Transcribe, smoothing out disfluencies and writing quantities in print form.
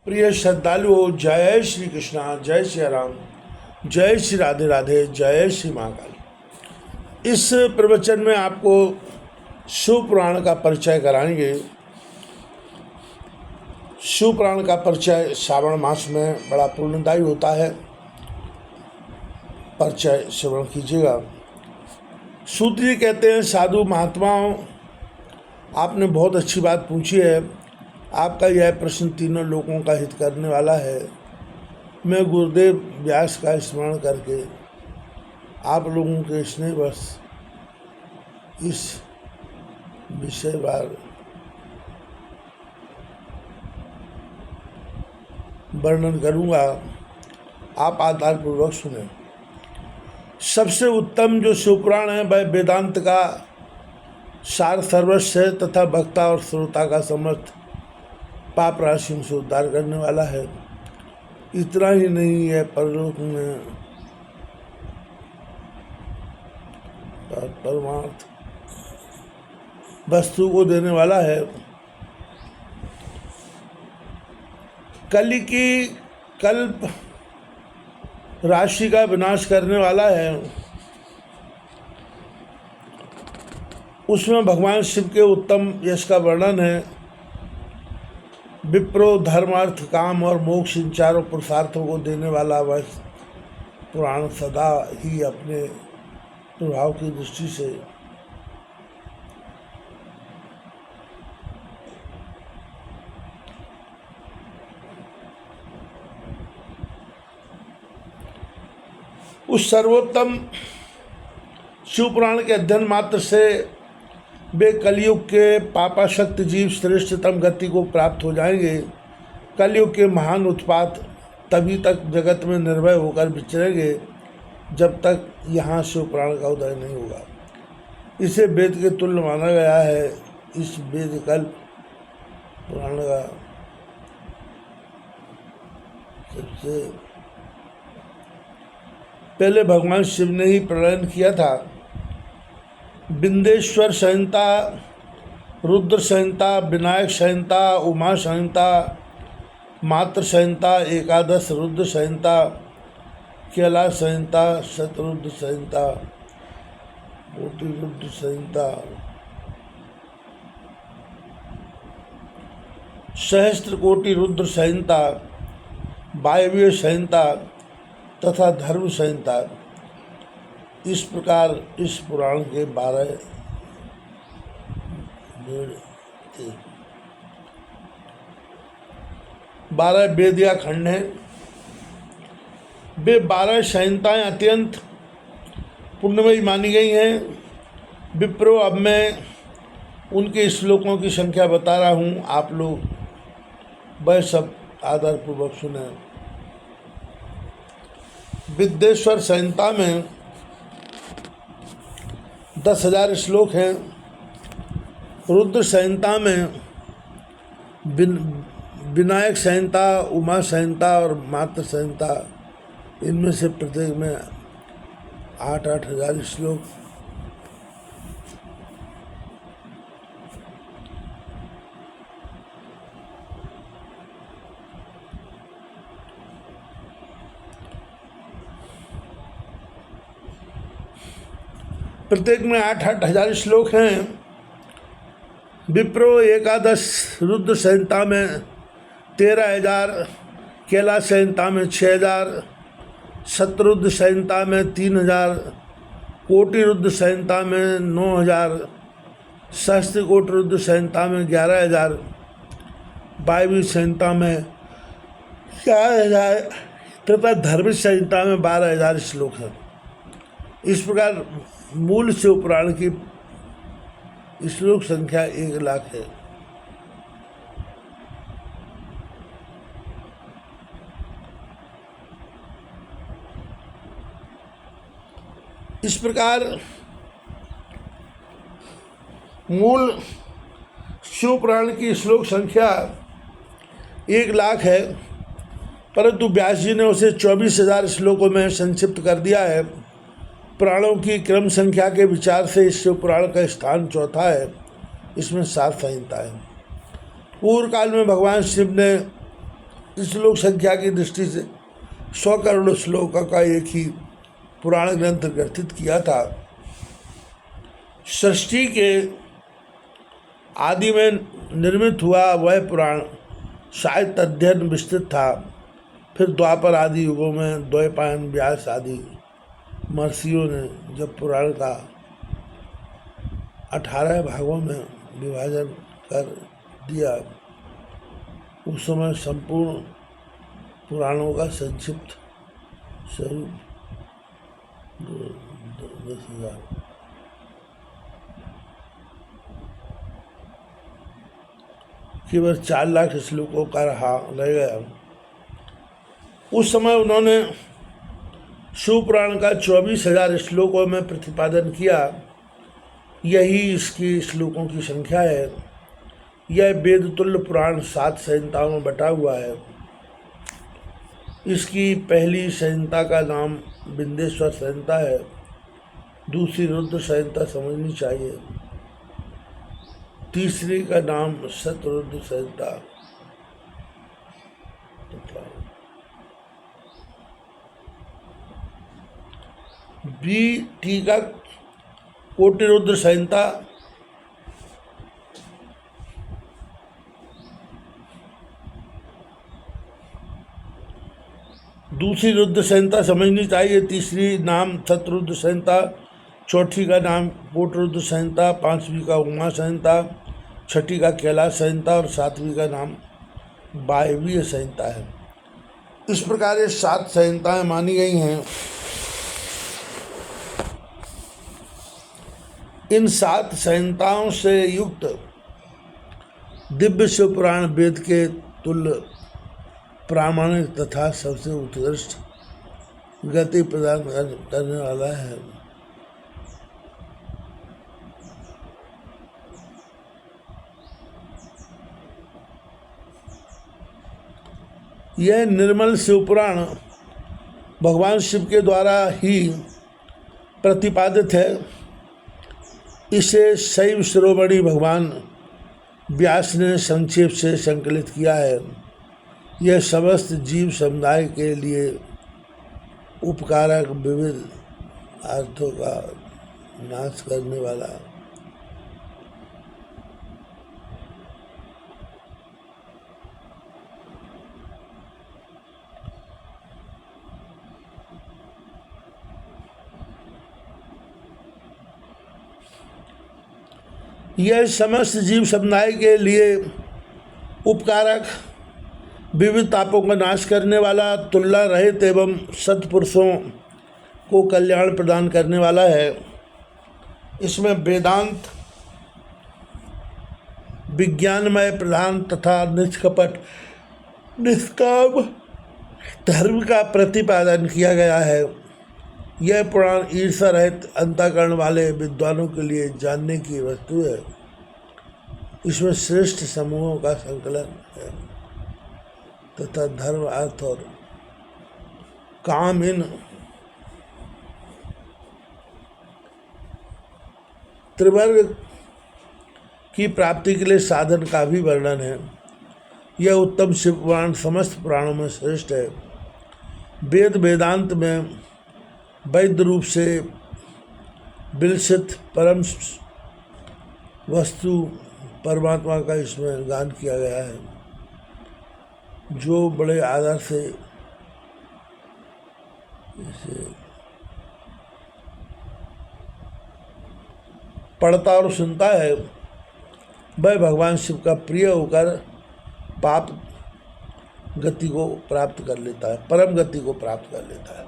प्रिय श्रद्धालुओं, जय श्री कृष्णा, जय श्री राम, जय श्री राधे राधे, जय श्री महाकाल। इस प्रवचन में आपको शिव पुराण का परिचय कराएंगे। शिव पुराण का परिचय श्रावण मास में बड़ा पुण्यदायी होता है। परिचय श्रवण कीजिएगा। सूत जी कहते हैं, साधु महात्माओं, आपने बहुत अच्छी बात पूछी है। आपका यह प्रश्न तीनों लोगों का हित करने वाला है। मैं गुरुदेव व्यास का स्मरण करके आप लोगों के स्नेहवश इस विषय पर वर्णन करूंगा। आप आधारपूर्वक सुने। सबसे उत्तम जो शिवपुराण है वह वेदांत का सार सर्वस्व है तथा वक्ता और श्रोता का समर्थ पाप राशि से उद्धार करने वाला है। इतना ही नहीं है, परलोक में परमार्थ वस्तु को देने वाला है। कली की कल्प राशि का विनाश करने वाला है। उसमें भगवान शिव के उत्तम यश का वर्णन है। विप्रो धर्म अर्थ काम और मोक्ष इन चारों पुरुषार्थों को देने वाला वह पुराण सदा ही अपने प्रभाव की दृष्टि से उस सर्वोत्तम शिव पुराण के अध्ययन मात्र से वे कलयुग के पापाशक्त जीव श्रेष्ठतम गति को प्राप्त हो जाएंगे। कलयुग के महान उत्पात तभी तक जगत में निर्भय होकर विचरेंगे जब तक यहाँ शिव पुराण का उदय नहीं होगा। इसे वेद के तुल्य माना गया है। इस वेद कल्प पुराण का सबसे पहले भगवान शिव ने ही प्रणयन किया था। बिंदेश्वर संहिता, रुद्र संहिता, विनायक संहिता, उमा संहिता, मात्र संहिता, एकादश रुद्र संहिता, कैलाश संहिता, शतरुद्र संहिता, कोटि रुद्र संहिता, सहस्त्र कोटि रुद्र संहिता, वायव्य संहिता तथा धर्म संहिता, इस प्रकार इस पुराण के 12 वेद या खंड हैं। वे 12 संहिताएं अत्यंत पुण्यमयी मानी गई हैं। विप्रो, अब मैं उनके श्लोकों की संख्या बता रहा हूँ, आप लोग वह सब आदरपूर्वक सुने। विद्येश्वर संहिता में 10,000 श्लोक हैं। रुद्र संहिता में विनायक संहिता, उमा संहिता और मात्र संहिता, इनमें से प्रत्येक में 8-8 हज़ार श्लोक। प्रत्येक में 8-8 हज़ार श्लोक हैं। विप्रो, एकादश रुद्र संहिता में 13,000, कैलाश संहिता में 6,000, शतरुद्र संहिता में 3,000, कोटि रुद्र संहिता में 9,000, सहस्त्र कोटि रुद्र संहिता में 11,000, वायव्य संहिता में 4,000 तथा धर्म संहिता में 12,000 श्लोक हैं। इस प्रकार मूल शिव पुराण की श्लोक संख्या 1,00,000 है। इस प्रकार मूल शिव पुराण की श्लोक संख्या 1,00,000 है, परंतु व्यास जी ने उसे 24,000 श्लोकों में संक्षिप्त कर दिया है। पुराणों की क्रम संख्या के विचार से इस शिव पुराण का स्थान चौथा है। इसमें 7 संहिता है। पूर्व काल में भगवान शिव ने श्लोक संख्या की दृष्टि से 100 करोड़ श्लोकों का एक ही पुराण ग्रंथ ग्रथित किया था। सृष्टि के आदि में निर्मित हुआ वह पुराण शायद अध्ययन विस्तृत था। फिर द्वापर आदि युगों में द्वैपायन, व्यास आदि महर्षियों ने जब पुराण का 18 भागों में विभाजन कर दिया, उस समय संपूर्ण पुराणों का संक्षिप्त स्वरूप 10,000 केवल 4 लाख श्लोकों का रह गया। उस समय उन्होंने शिवपुराण का 24,000 श्लोकों में प्रतिपादन किया। यही इसकी श्लोकों की संख्या है। यह वेद तुल्य पुराण 7 संहिताओं में बटा हुआ है। इसकी पहली संहिता का नाम बिंदेश्वर संहिता है, दूसरी रुद्र संहिता समझनी चाहिए, तीसरी का नाम शतरुद्र संहिता, बी टीका कोटिरुद्र संहिता, दूसरी रुद्र संहिता समझनी चाहिए, तीसरी नाम शतरुद्र संहिता, चौथी का नाम कोटिरुद्र संहिता, पांचवी का उमा संहिता, छठी का कैलाश संहिता और सातवीं का नाम वायवीय संहिता है। इस प्रकार ये 7 संहिताएं मानी गई हैं। इन 7 संहिताओं से युक्त दिव्य शिव पुराण वेद के तुल्य प्रामाणिक तथा सबसे उत्कृष्ट गति प्रदान करने वाला है। यह निर्मल शिवपुराण भगवान शिव के द्वारा ही प्रतिपादित है। इसे शैव शिरोमणि भगवान व्यास ने संक्षेप से संकलित किया है। यह समस्त जीव समुदाय के लिए उपकारक, विविध अर्थों का नाश करने वाला, यह समस्त जीव समुदाय के लिए उपकारक, विविध तापों का नाश करने वाला, तुलना रहित एवं सत्पुरुषों को कल्याण प्रदान करने वाला है। इसमें वेदांत, विज्ञानमय प्रधान तथा निष्कपट निष्काम धर्म का प्रतिपादन किया गया है। यह पुराण ईर्ष्या रहित अंतःकरण वाले विद्वानों के लिए जानने की वस्तु है। इसमें श्रेष्ठ समूहों का संकलन है तथा धर्म, अर्थ और काम इन त्रिवर्ग की प्राप्ति के लिए साधन का भी वर्णन है। यह उत्तम शिव पुराण समस्त पुराणों में श्रेष्ठ है। वेद वेदांत में वैध रूप से विलसित परम वस्तु परमात्मा का इसमें गान किया गया है, जो बड़े आदर से इसे पढ़ता और सुनता है, वह भगवान शिव का प्रिय होकर पाप गति को प्राप्त कर लेता है, परम गति को प्राप्त कर लेता है।